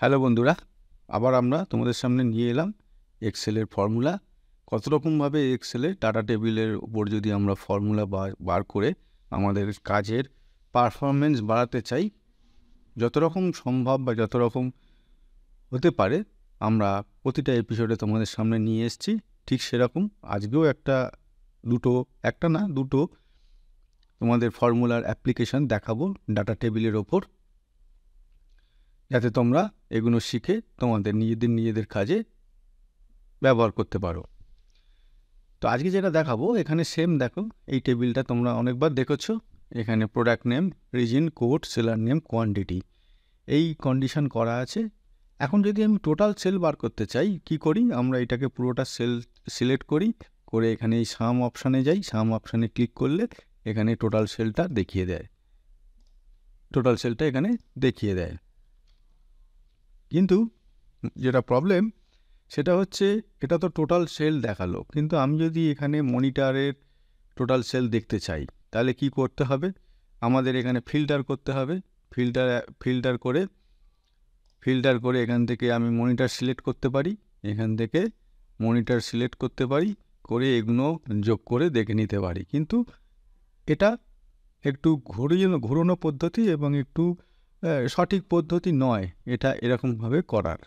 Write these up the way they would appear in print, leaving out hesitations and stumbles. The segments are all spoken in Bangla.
হ্যালো বন্ধুরা, আবার আমরা তোমাদের সামনে নিয়ে এলাম এক্সেলের ফর্মুলা। কত রকমভাবে এক্সেলে ডাটা টেবিলের উপর যদি আমরা ফর্মুলা বার করে আমাদের কাজের পারফরমেন্স বাড়াতে চাই, যত রকম সম্ভব বা যত রকম হতে পারে আমরা প্রতিটা এপিসোডে তোমাদের সামনে নিয়ে এসেছি। ঠিক সেরকম আজকেও দুটো তোমাদের ফর্মুলার অ্যাপ্লিকেশান দেখাবো ডাটা টেবিলের ওপর, যাতে তোমরা এগুলো শিখে তোমাদের নিজেদের কাজে ব্যবহার করতে পারো। তো আজকে যেটা দেখাবো এখানে সেম দেখো, এই টেবিলটা তোমরা অনেকবার দেখেছো। এখানে product name, reason, code, seller name, quantity, এই কন্ডিশন করা আছে। এখন যদি আমি টোটাল সেল বার করতে চাই, কি করি? আমরা এটাকে পুরোটা সেল সিলেক্ট করে এখানে এই সাম অপশানে যাই। সাম অপশানে ক্লিক করলে এখানে টোটাল সেলটা দেখিয়ে দেয়। কিন্তু যেটা প্রবলেম সেটা হচ্ছে, এটা তো টোটাল সেল দেখালো, কিন্তু আমি যদি এখানে মনিটরের টোটাল সেল দেখতে চাই তাহলে কি করতে হবে? আমাদের এখানে ফিল্টার করতে হবে। ফিল্টার করে এখান থেকে আমি মনিটর সিলেক্ট করতে পারি। করে এগুলো যোগ করে দেখে নিতে পারি। কিন্তু এটা একটু ঘুরোনো পদ্ধতি এবং একটু সঠিক পদ্ধতি নয় এটা এরকমভাবে করার।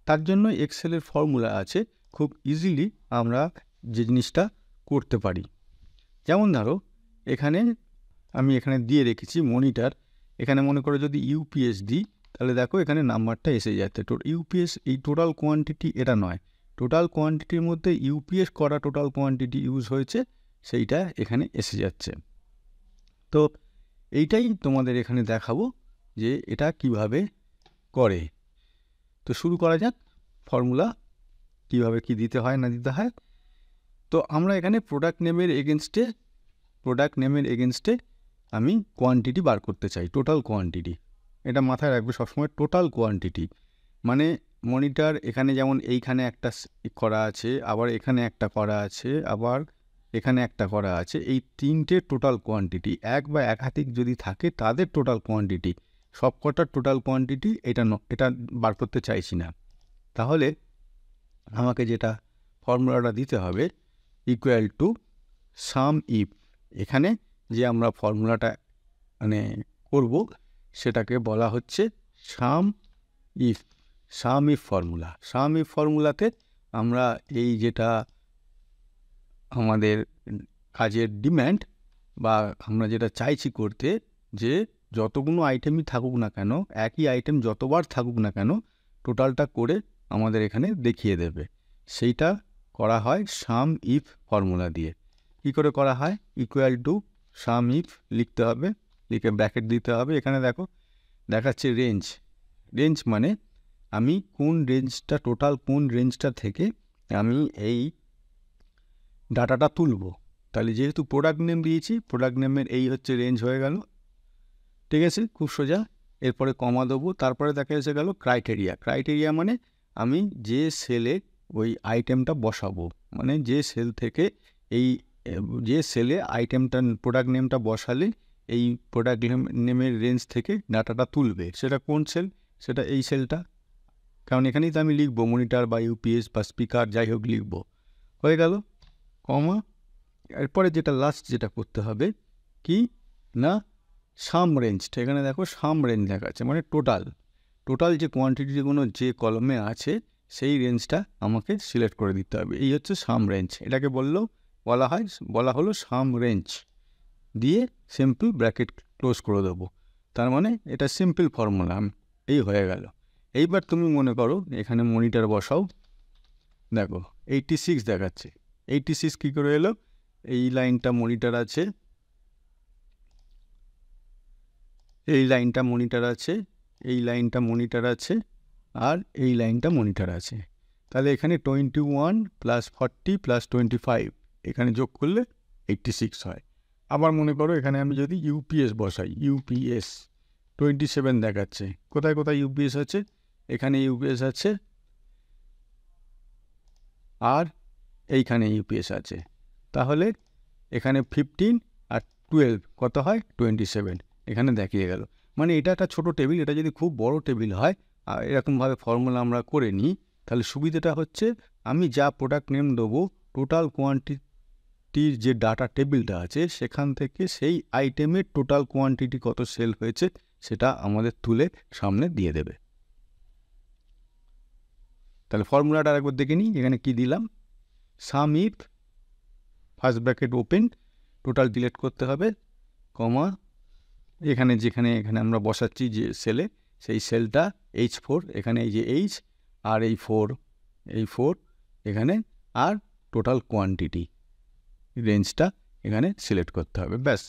তার জন্য এক্সেলের ফর্মুলা আছে, খুব ইজিলি আমরা যে জিনিসটা করতে পারি। যেমন ধরো, আমি এখানে দিয়ে রেখেছি মনিটর। এখানে মনে করো যদি ইউপিএস দিই, তাহলে দেখো এখানে নাম্বারটা এসে যাচ্ছে। ইউপিএস এই টোটাল কোয়ান্টিটি এটা নয়, টোটাল কোয়ান্টিটির মধ্যে ইউপিএস করা টোটাল কোয়ান্টিটি ইউজ হয়েছে, সেইটা এখানে এসে যাচ্ছে। তো এইটাই তোমাদের এখানে দেখাবো যে এটা কিভাবে করে। তো শুরু করা যাক, ফর্মুলা কিভাবে কি দিতে হয় না দিতে হয়। তো আমরা এখানে প্রোডাক্ট নেমের এগেনস্টে আমি কোয়ান্টিটি বার করতে চাই, টোটাল কোয়ান্টিটি। এটা মাথায় রাখবে সবসময়, টোটাল কোয়ান্টিটি মানে মনিটর এখানে যেমন এইখানে একটা করা আছে, আবার এখানে একটা করা আছে, আবার এখানে একটা করা আছে, এই তিনটে টোটাল কোয়ান্টিটি, এক বা একাধিক যদি থাকে তাদের টোটাল কোয়ান্টিটি, সবকটার টোটাল কোয়ান্টিটি এটা বার করতে চাইছি না। তাহলে আমাকে যেটা ফর্মুলাটা দিতে হবে, ইকুয়াল টু সাম ইফ। এখানে যে আমরা ফর্মুলাটা করব সেটাকে বলা হচ্ছে সাম ইফ ফর্মুলা। সাম ইফ ফর্মুলাতে আমরা এই যেটা আমাদের কাজের ডিম্যান্ড বা আমরা যেটা চাইছি করতে, যে যতগুলো আইটেমই থাকুক না কেন, একই আইটেম যতবার থাকুক না কেন, টোটালটা করে আমাদের এখানে দেখিয়ে দেবে। সেইটা করা হয় সাম ইফ ফর্মুলা দিয়ে। কী করে করা হয়? ইকুয়াল টু সাম ইফ লিখতে হবে, লিখে ব্র্যাকেট দিতে হবে। এখানে দেখো দেখাচ্ছে রেঞ্জ মানে আমি টোটাল কোন রেঞ্জটা থেকে আমি এই ডাটাটা তুলব। তাহলে যেহেতু প্রোডাক্ট নেম দিয়েছি, প্রোডাক্ট নেমের এই হচ্ছে রেঞ্জ হয়ে গেল। ঠিক আছে, খুব সোজা। এরপরে কমা দেবো, তারপরে দেখা এসে গেল ক্রাইটেরিয়া মানে আমি যে সেলে ওই আইটেমটা বসাবো, মানে যে সেলে আইটেমটা প্রোডাক্ট নেমটা বসালে এই প্রোডাক্ট নেমের রেঞ্জ থেকে ডাটাটা তুলবে, সেটা কোন সেল? সেটা এই সেলটা। কারণ এখানেই তো আমি লিখবো মনিটর বা ইউপিএস বা স্পিকার, যাই হোক লিখবো। হয়ে গেল কমা। এরপরে যেটা করতে হবে কি না, সাম রেঞ্জটা। এখানে দেখো সাম রেঞ্জ দেখাচ্ছে, মানে টোটাল যে কোয়ান্টিটিগুলো যে কলমে আছে সেই রেঞ্জটা আমাকে সিলেক্ট করে দিতে হবে। এই হচ্ছে সাম রেঞ্জ। এটাকে বলা হলো সাম রেঞ্জ। দিয়ে সিম্পল ব্র্যাকেট ক্লোজ করে দেবো। তার মানে এটা সিম্পল ফর্মুলা, এই হয়ে গেল। এইবার তুমি মনে করো এখানে মনিটর বসাও, দেখো 86 দেখাচ্ছে। 86 কী করে এলো? এই লাইনটা মনিটর আছে, এই লাইনটা মনিটর আছে, এই লাইনটা মনিটর আছে, আর এই লাইনটা মনিটর আছে। তাহলে এখানে 21 + 40 + 25 এখানে যোগ করলে 86 হয়। আবার মনে করো এখানে আমি যদি ইউপিএস বসাই, ইউপিএস 27 দেখাচ্ছে। কোথায় ইউপিএস আছে? এখানে ইউপিএস আছে, আর এইখানে ইউপিএস আছে। তাহলে এখানে 15 আর 12 কত হয়? 27। এখানে দেখিয়ে গেল। মানে এটা একটা ছোটো টেবিল। এটা যদি খুব বড় টেবিল হয় এরকমভাবে ফর্মুলা আমরা করে নিই, তাহলে সুবিধাটা হচ্ছে আমি যা প্রোডাক্ট নেম দেবো টোটাল কোয়ান্টিটির যে ডাটা টেবিলটা আছে সেখান থেকে সেই আইটেমের টোটাল কোয়ান্টিটি কত সেল হয়েছে সেটা আমাদের তুলে সামনে দিয়ে দেবে। তাহলে ফর্মুলাটা একবার দেখে নিই। এখানে কি দিলাম, sum if first bracket open total delete করতে হবে, কমা এখানে এখানে আমরা বসাচ্ছি যে সেলে সেই সেলটা H4, এখানে এই যে H আর এই 4 এখানে, আর টোটাল কোয়ান্টিটি রেঞ্জটা এখানে সিলেক্ট করতে হবে। ব্যাস,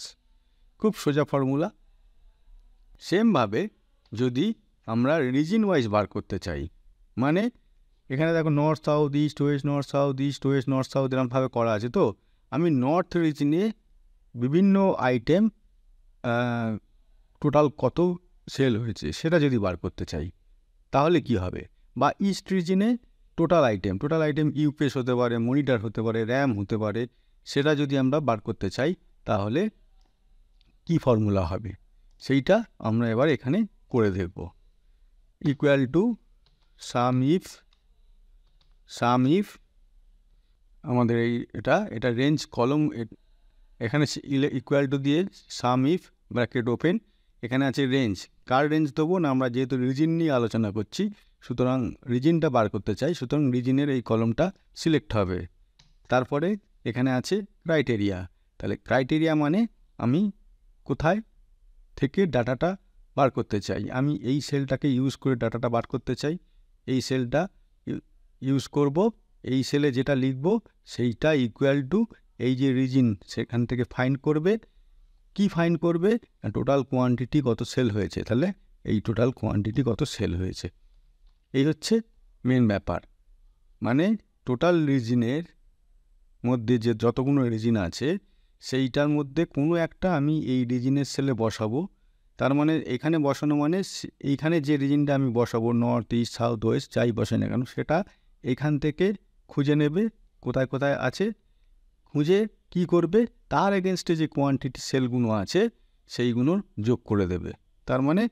খুব সোজা ফর্মুলা। সেমভাবে যদি আমরা রিজিন ওয়াইজ বার করতে চাই, মানে এখানে দেখো north south east West, north south east West, north south এরকমভাবে করা আছে। তো আমি নর্থ রিজনে বিভিন্ন আইটেম টোটাল কত সেল হয়েছে সেটা যদি বার করতে চাই তাহলে কি হবে, বা ইস্ট রিজনে টোটাল আইটেম ইউপিএস হতে পারে, মনিটর হতে পারে, র্যাম হতে পারে, সেটা যদি আমরা বার করতে চাই তাহলে কি ফর্মুলা হবে সেইটা আমরা এবার এখানে করে দেখব। ইকুয়াল টু সাম ইফ আমাদের এটা রেঞ্জ কলম, এখানে ইকুয়াল টু দিয়ে সাম ইফ ব্র্যাকেট ওপেন, এখানে আছে রেঞ্জ। কার রেঞ্জ দেবো না, আমরা যেহেতু রিজিন নিয়ে আলোচনা করছি সুতরাং রিজিনটা বার করতে চাই, সুতরাং রিজিনের এই কলমটা সিলেক্ট হবে। তারপরে এখানে আছে ক্রাইটেরিয়া, তাহলে ক্রাইটেরিয়া মানে আমি কোথায় থেকে ডাটাটা বার করতে চাই, আমি এই সেলটাকে ইউজ করে ডাটাটা বার করতে চাই, এই সেলটা ইউজ করব, এই সেলে যেটা লিখব সেইটা ইকুয়াল টু এই যে রিজিন সেখান থেকে ফাইন্ড করবে, কি ফাইন্ড করবে টোটাল কোয়ান্টিটি কত সেল হয়েছে, তাহলে এই টোটাল কোয়ান্টিটি কত সেল হয়েছে, এই হচ্ছে মেন ব্যাপার। মানে টোটাল রিজিনের মধ্যে যে যতগুলো রিজিন আছে সেইটার মধ্যে কোনো একটা আমি এই রিজিনের সেলে বসাবো, তার মানে এখানে বসানো মানে এইখানে যে রিজিনটা আমি বসাবো নর্থ ইস্ট সাউথ ওয়েস্ট যাই বসাই না কেন সেটা এখান থেকে খুঁজে নেবে কোথায় কোথায় আছে, খুঁজে কি করবে তার এগেনস্টে যে কোয়ান্টিটি সেলগুলো আছে সেইগুলোর যোগ করে দেবে। তার মানে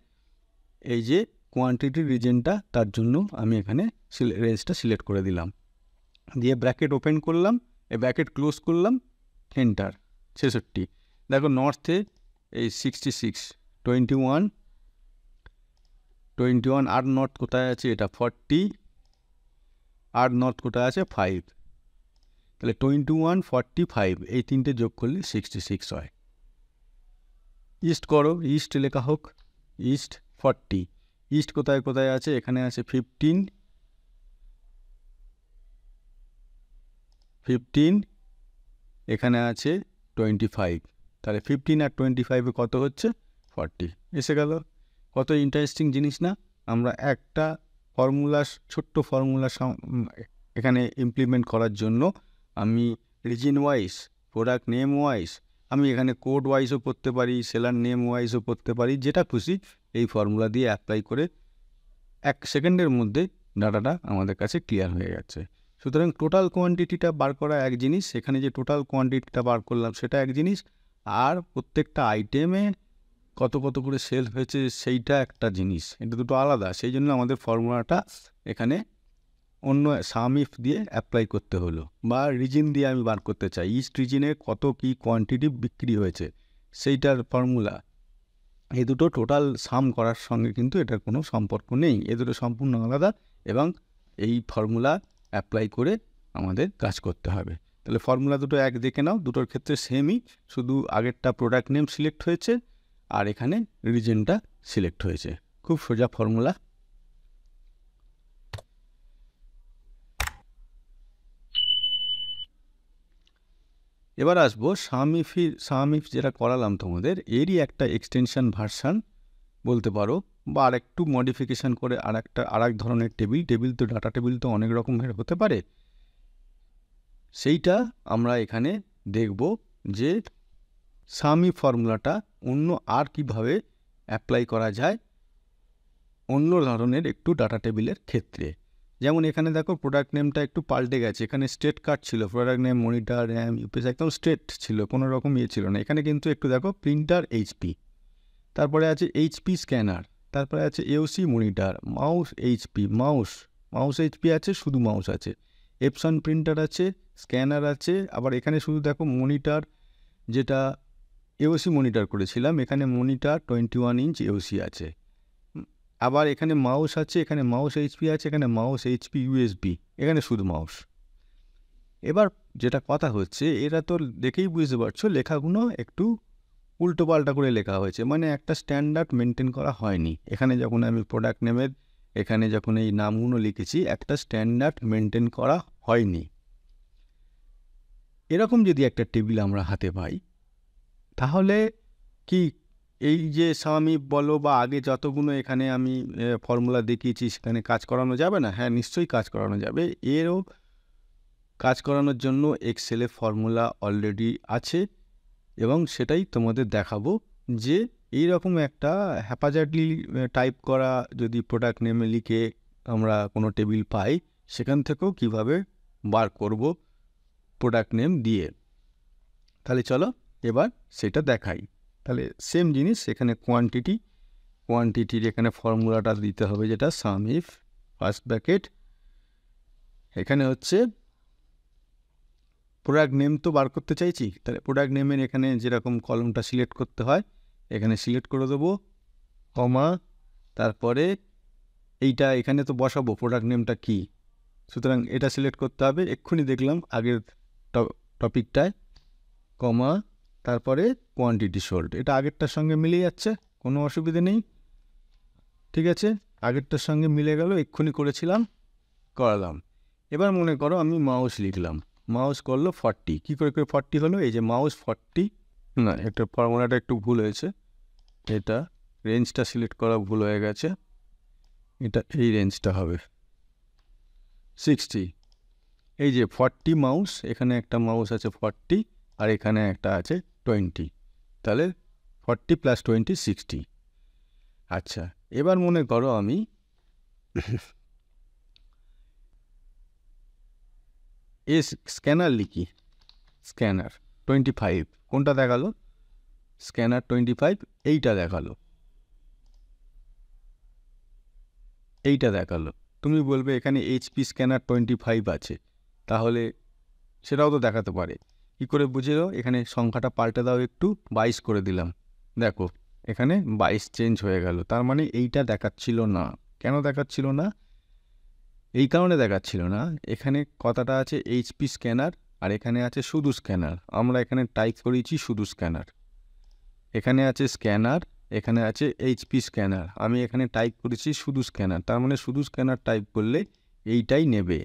এই যে কোয়ান্টিটি রিজনটা তার জন্য আমি এখানে রেঞ্জটা সিলেক্ট করে দিলাম, দিয়ে ব্র্যাকেট ওপেন করলাম, এই ব্র্যাকেট ক্লোজ করলাম, এন্টার। 66, দেখো নর্থে এই 66, 21, আর নর্থ কোথায় আছে এটা 40, আর নর্থ কোথায় আছে 5, তাহলে 21, 45 এই তিনটে যোগ করলে 66 হয়। ইস্ট করো, ইস্ট লেখা হোক, ইস্ট 40, ইস্ট কোথায় কোথায় আছে, এখানে আছে 15, এখানে আছে 25, তাহলে 15 আর 25 কত হচ্ছে 40 এসে গেল। কত ইন্টারেস্টিং জিনিস না, আমরা একটা ফর্মুলা ছোট্ট ফর্মুলা এখানে ইমপ্লিমেন্ট করার জন্য আমি reason wise, product name wise, আমি এখানে কোড ওয়াইজও করতে পারি, সেলার নেম ওয়াইজও করতে পারি, যেটা খুশি এই ফর্মুলা দিয়ে অ্যাপ্লাই করে 1 সেকেন্ডের মধ্যে ডাটাটা আমাদের কাছে ক্লিয়ার হয়ে যাচ্ছে। সুতরাং টোটাল কোয়ান্টিটিটা বার করা এক জিনিস, সেখানে যে টোটাল কোয়ান্টিটিটা বার করলাম সেটা এক জিনিস, আর প্রত্যেকটা আইটেমে কত কত করে সেল হয়েছে সেইটা একটা জিনিস, এটা দুটো আলাদা। সেই জন্য আমাদের ফর্মুলাটা এখানে অন্য সাম ইফ দিয়ে অ্যাপ্লাই করতে হলো, বা রিজিন দিয়ে আমি বার করতে চাই ইস্ট রিজিনে কত কি কোয়ান্টিটি বিক্রি হয়েছে সেইটার ফর্মুলা। এই দুটো টোটাল সাম করার সঙ্গে কিন্তু এটার কোনো সম্পর্ক নেই, এ দুটো সম্পূর্ণ আলাদা, এবং এই ফর্মুলা অ্যাপ্লাই করে আমাদের কাজ করতে হবে। তাহলে ফর্মুলা দুটো এক দেখে নাও, দুটোর ক্ষেত্রে সেমই, শুধু আগেরটা প্রোডাক্ট নেম সিলেক্ট হয়েছে আর এখানে রিজনটা সিলেক্ট হয়েছে। খুব সোজা ফর্মুলা। এবার আসবো সাম ইফ যেটা করালাম তোমাদের, এরই একটা এক্সটেনশন ভার্সান বলতে পারো, বা আর একটু মডিফিকেশান করে আর এক ধরনের টেবিল তো ডাটা টেবিল তো অনেক রকমের হতে পারে, সেইটা আমরা এখানে দেখব যে সাম ইফ ফর্মুলাটা অন্য আর কিভাবে অ্যাপ্লাই করা যায় অন্য ধরনের একটু ডাটা টেবিলের ক্ষেত্রে। যেমন এখানে দেখো প্রোডাক্ট নেমটা একটু পাল্টে গেছে, এখানে স্টেট কার্ড ছিল, product name monitor RAM UPS একদম স্টেট ছিল, কোনো রকম ছিল না, এখানে কিন্তু একটু দেখো প্রিন্টার এইচপি, তারপরে আছে এইচপি স্ক্যানার, তারপরে আছে AOC monitor, mouse HP, mouse HP আছে, শুধু মাউস আছে, এপসন প্রিন্টার আছে, স্ক্যানার আছে। আবার এখানে শুধু দেখো মনিটর, যেটা এওসি মনিটর করেছিলাম, এখানে মনিটর 21 ইঞ্চ এওসি আছে। আবার এখানে মাউস আছে, এখানে মাউস এইচপি আছে, এখানে মাউস এইচপি ইউএসবি, এখানে শুধু মাউস। এবার যেটা কথা হচ্ছে, এরা তো দেখেই বুঝতে পারছো লেখাগুলো একটু উল্টোপাল্টা করে লেখা হয়েছে, মানে একটা স্ট্যান্ডার্ড মেনটেন করা হয়নি। এখানে যখন আমি প্রোডাক্ট নেমের এখানে যখন এই নামগুলো লিখেছি, একটা স্ট্যান্ডার্ড মেনটেন করা হয়নি। এরকম যদি একটা টেবিল আমরা হাতে পাই, তাহলে কি এই যে স্বামী বলো বা আগে যতগুলো এখানে আমি ফর্মুলা দেখিয়েছি সেখানে কাজ করানো যাবে না? হ্যাঁ, নিশ্চয়ই কাজ করানো যাবে। এরও কাজ করানোর জন্য এক্সেলে ফর্মুলা অলরেডি আছে, এবং সেটাই তোমাদের দেখাবো যে এইরকম একটা হ্যাপাজার্ডলি টাইপ করা যদি প্রোডাক্ট নেমে লিখে আমরা কোনো টেবিল পাই, সেখান থেকেও কিভাবে বার করব প্রোডাক্ট নেম দিয়ে। তাহলে চলো এবার সেটা দেখাই। তাহলে সেম জিনিস, এখানে কোয়ান্টিটির এখানে ফর্মুলাটা দিতে হবে, যেটা সাম ইফ ফার্স্ট ব্র্যাকেট, এখানে হচ্ছে প্রোডাক্ট নেম তো বার করতে চাইছি, তাহলে প্রোডাক্ট নেমের এখানে যেরকম কলমটা সিলেক্ট করতে হয় এখানে সিলেক্ট করে দেবো, কমা, তারপরে এইটা এখানে তো বসাবো প্রোডাক্ট নেমটা কি, সুতরাং এটা সিলেক্ট করতে হবে। এক্ষুনি দেখলাম আগের টপিকটায়, কমা, তারপরে কোয়ান্টিটি সোল্ড, এটা আগেরটার সঙ্গে মিলে যাচ্ছে, কোনো অসুবিধে নেই। ঠিক আছে, আগেরটার সঙ্গে মিলে গেল, এক্ষুনি করালাম। এবার মনে করো আমি মাউস লিখলাম, মাউস করলো 40, কী করে 40 হলো? এই যে মাউস 40, না একটা ফর্মুলাটা একটু ভুল হয়েছে, এটা রেঞ্জটা সিলেক্ট করা ভুল হয়ে গেছে, এটা এই রেঞ্জটা হবে 60। এই যে 40 মাউস, এখানে একটা মাউস আছে 40 আর এখানে একটা আছে 20, তাহলে 40 + 20 60। আচ্ছা, এবার মনে করো আমি স্ক্যানার লিখি, স্ক্যানার 25, কোনটা দেখালো? স্ক্যানার 25, এইটা দেখালো, তুমি বলবে এখানে এইচপি স্ক্যানার 25 আছে, তাহলে সেটাও তো দেখাতে পারে। কী করে বুঝেও? এখানে সংখ্যাটা পাল্টে দাও একটু, 22 করে দিলাম, দেখো এখানে 22 চেঞ্জ হয়ে গেল, তার মানে এইটা দেখাচ্ছিল না। কেন দেখাচ্ছিল না? এই কারণে দেখাচ্ছিল না, এখানে কথাটা আছে এইচপি স্ক্যানার আর এখানে আছে শুধু স্ক্যানার, আমরা এখানে টাইপ করেছি শুধু স্ক্যানার, এখানে আছে স্ক্যানার, এখানে আছে এইচপি স্ক্যানার, আমি এখানে টাইপ করেছি শুধু স্ক্যানার, তার মানে শুধু স্ক্যানার টাইপ করলে এইটাই নেবে,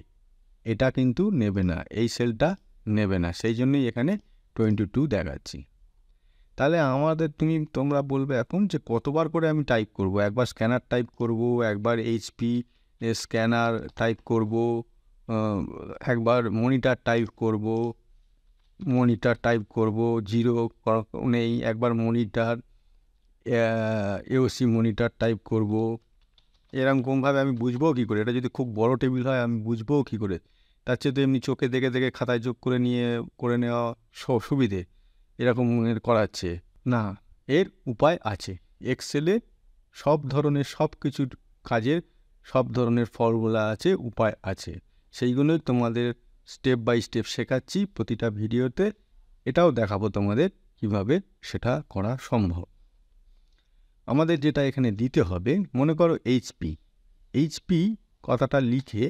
এটা কিন্তু নেবে না, এই সেলটা নেবে না, সেই জন্যই এখানে 22 দেখাচ্ছি। তাহলে তোমরা বলবে এখন যে কতবার করে আমি টাইপ করব? একবার স্ক্যানার টাইপ করব, একবার এইচপি স্ক্যানার টাইপ করব, একবার মনিটর টাইপ করব, জিরো নেই, একবার মনিটর এওসি মনিটর টাইপ করব, এরকমভাবে আমি বুঝবো কী করে? এটা যদি খুব বড় টেবিল হয় আমি বুঝবো কী করে? তার চেয়ে তো এমনি চোখে দেখে দেখে খাতায় যোগ করে নেওয়া সুবিধে, এরকম করাচ্ছে না। এর উপায় আছে, এক্সেলে সব ধরনের সব কিছুর কাজের সব ধরনের ফর্মুলা আছে, উপায় আছে, সেইগুলোই তোমাদের স্টেপ বাই স্টেপ শেখাচ্ছি প্রতিটা ভিডিওতে। এটাও দেখাবো তোমাদের কিভাবে সেটা করা সম্ভব। আমাদের যেটা এখানে দিতে হবে, মনে করো এইচপি কথাটা লিখে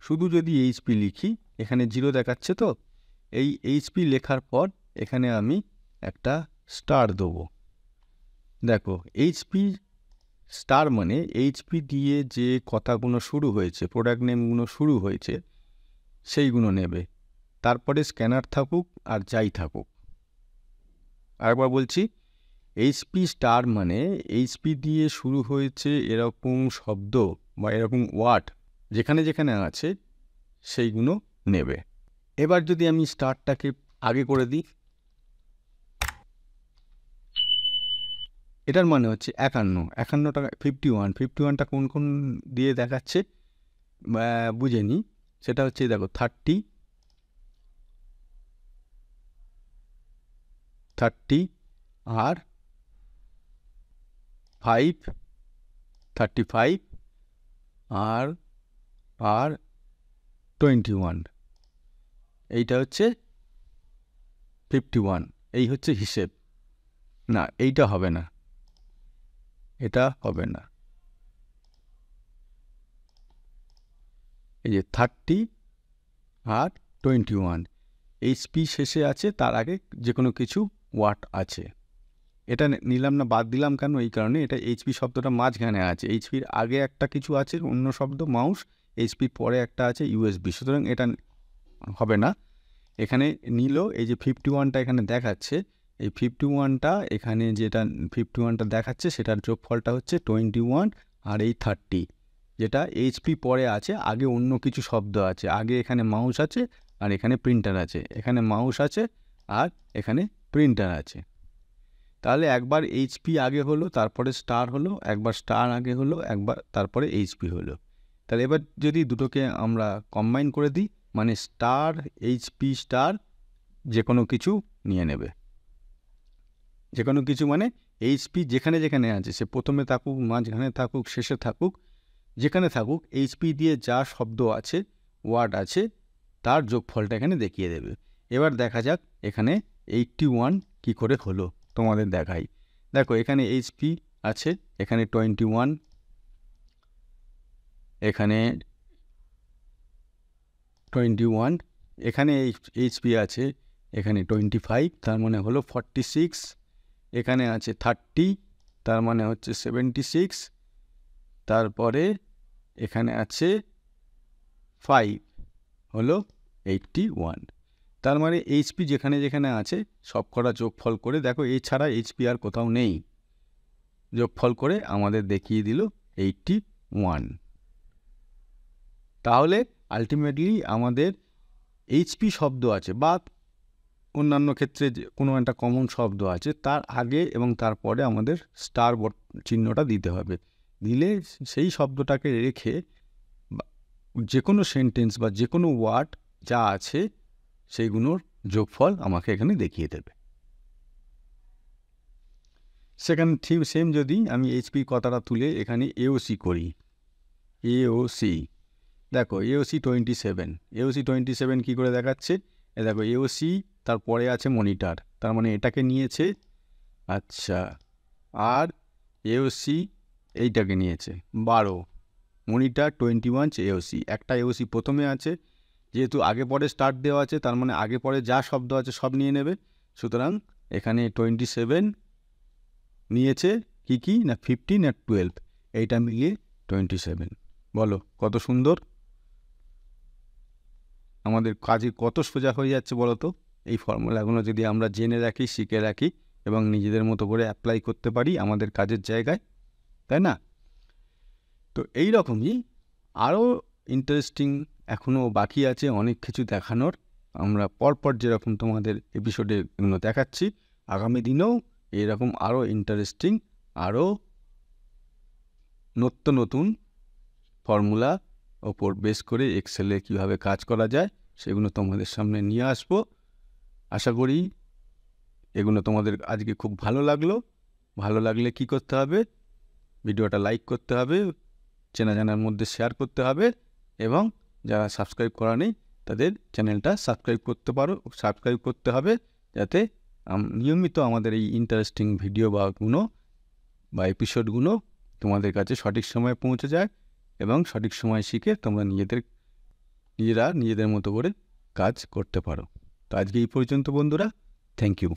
শুধু যদি এইচপি লিখি, এখানে 0 দেখাচ্ছে, তো এই এইচপি লেখার পর এখানে আমি একটা স্টার দেবো। দেখো এইচপি স্টার মানে এইচপি দিয়ে যে কথাগুলো শুরু হয়েছে, প্রোডাক্ট নেমগুলো শুরু হয়েছে, সেইগুলো নেবে, তারপরে স্ক্যানার থাকুক আর যাই থাকুক। আরেকবার বলছি, এইচপি স্টার মানে এইচপি দিয়ে শুরু হয়েছে এরকম শব্দ বা এরকম ওয়ার্ড যেখানে যেখানে আছে সেইগুলো নেবে। এবার যদি আমি স্টারটাকে আগে করে দিই, এটার মানে হচ্ছে 51 টাকা, 51টা কোন দিয়ে দেখাচ্ছে বুঝে নিই। সেটা হচ্ছে দেখো 30 আর 5 35 আর 21, এইটা হচ্ছে 51। এই হচ্ছে হিসেব। না, এইটা হবে না, এটা হবে না। এই যে 30 আর 21 HP শেষে আছে, তার আগে যে কোনো কিছু ওয়াট আছে। এটা নিলাম না, বাদ দিলাম কেন? এই কারণে, এটা HP শব্দটা মাঝখানে আছে, HPর আগে একটা কিছু আছে অন্য শব্দ মাউস, HPর পরে একটা আছে USB, সুতরাং এটা হবে না। এখানে নিল এই যে 51টা এখানে দেখাচ্ছে, এই 51টা এখানে যেটা 51টা দেখাচ্ছে সেটার যোগফলটা হচ্ছে 21 আর এই 30, যেটা HP পরে আছে, আগে অন্য কিছু শব্দ আছে, আগে এখানে মাউস আছে আর এখানে প্রিন্টার আছে, এখানে মাউস আছে আর এখানে প্রিন্টার আছে। তাহলে একবার HP আগে হলো, তারপরে স্টার হলো, একবার স্টার আগে হলো, একবার তারপরে HP হলো। তাহলে এবার যদি দুটোকে আমরা কম্বাইন করে দিই, মানে স্টার HP স্টার যে কোনো কিছু নিয়ে নেবে। যে কোনো কিছু মানে HP যেখানে যেখানে আছে, সে প্রথমে থাকুক, মাঝখানে থাকুক, শেষে থাকুক, যেখানে থাকুক, HP দিয়ে যা শব্দ আছে, ওয়ার্ড আছে, তার যোগফলটা এখানে দেখিয়ে দেবে। এবার দেখা যাক এখানে 81 কী করে হলো, তোমাদের দেখাই। দেখো এখানে HP আছে, এখানে 21, এখানে 21, এখানে HP আছে, এখানে 25, তার মানে হলো 46, এখানে আছে 30, তার মানে হচ্ছে 76, তারপরে এখানে আছে 5, হলো 81। তার মানে HP যেখানে যেখানে আছে সব কটা যোগফল করে দেখো, এছাড়া HP আর কোথাও নেই, যোগফল করে আমাদের দেখিয়ে দিল 81। তাহলে আলটিমেটলি আমাদের HP শব্দ আছে বা অন্যান্য ক্ষেত্রে যে কোনো একটা কমন শব্দ আছে, তার আগে এবং তারপরে আমাদের স্টার চিহ্নটা দিতে হবে। দিলে সেই শব্দটাকে রেখে যে কোনো সেন্টেন্স বা যে কোনো ওয়ার্ড যা আছে সেইগুলোর যোগফল আমাকে এখানে দেখিয়ে দেবে। সেখানে ঠিক সেম যদি আমি HP কথাটা তুলে এখানে AOC করি, AOC, দেখো AOC 27, AOC 27 কী করে দেখাচ্ছে? দেখো AOC তারপরে আছে মনিটর, তার মানে এটাকে নিয়েছে, আচ্ছা, আর AOC এইটাকে নিয়েছে 12, মনিটর 21 AOC, একটা AOC প্রথমে আছে, যেহেতু আগে পরে স্টার্ট দেওয়া আছে, তার মানে আগে পরে যা শব্দ আছে সব নিয়ে নেবে, সুতরাং এখানে 27 নিয়েছে কি কি না 15 আর 12, এইটা মিলিয়ে 27। বলো কত সুন্দর, আমাদের কাজে কত সোজা হয়ে যাচ্ছে বলো তো। এই ফর্মুলাগুলো যদি আমরা জেনে রাখি, শিখে রাখি এবং নিজেদের মতো করে অ্যাপ্লাই করতে পারি আমাদের কাজের জায়গায়, তাই না? তো এই রকমই আরও ইন্টারেস্টিং এখনও বাকি আছে অনেক কিছু দেখানোর। আমরা পরপর যেরকম তোমাদের এপিসোডে এগুলো দেখাচ্ছি, আগামী দিনেও এরকম আরও ইন্টারেস্টিং, আরও নতুন নতুন ফর্মুলা ওপর বেস করে এক্সেলে কীভাবে কাজ করা যায় সেগুলো তোমাদের সামনে নিয়ে আসবো। আশা করি এগুলো তোমাদের আজকে খুব ভালো লাগলো। ভালো লাগলে কি করতে হবে? ভিডিওটা লাইক করতে হবে, চেনা জানার মধ্যে শেয়ার করতে হবে, এবং যারা সাবস্ক্রাইব করা নেই তাদের চ্যানেলটা সাবস্ক্রাইব করতে হবে, যাতে নিয়মিত আমাদের এই ইন্টারেস্টিং ভিডিও বা এপিসোডগুলো তোমাদের কাছে সঠিক সময়ে পৌঁছে যায় এবং সঠিক সময় শিখে তোমরা নিজেদের মতো করে কাজ করতে পারো। তো আজকে এই পর্যন্ত বন্ধুরা, থ্যাংক ইউ।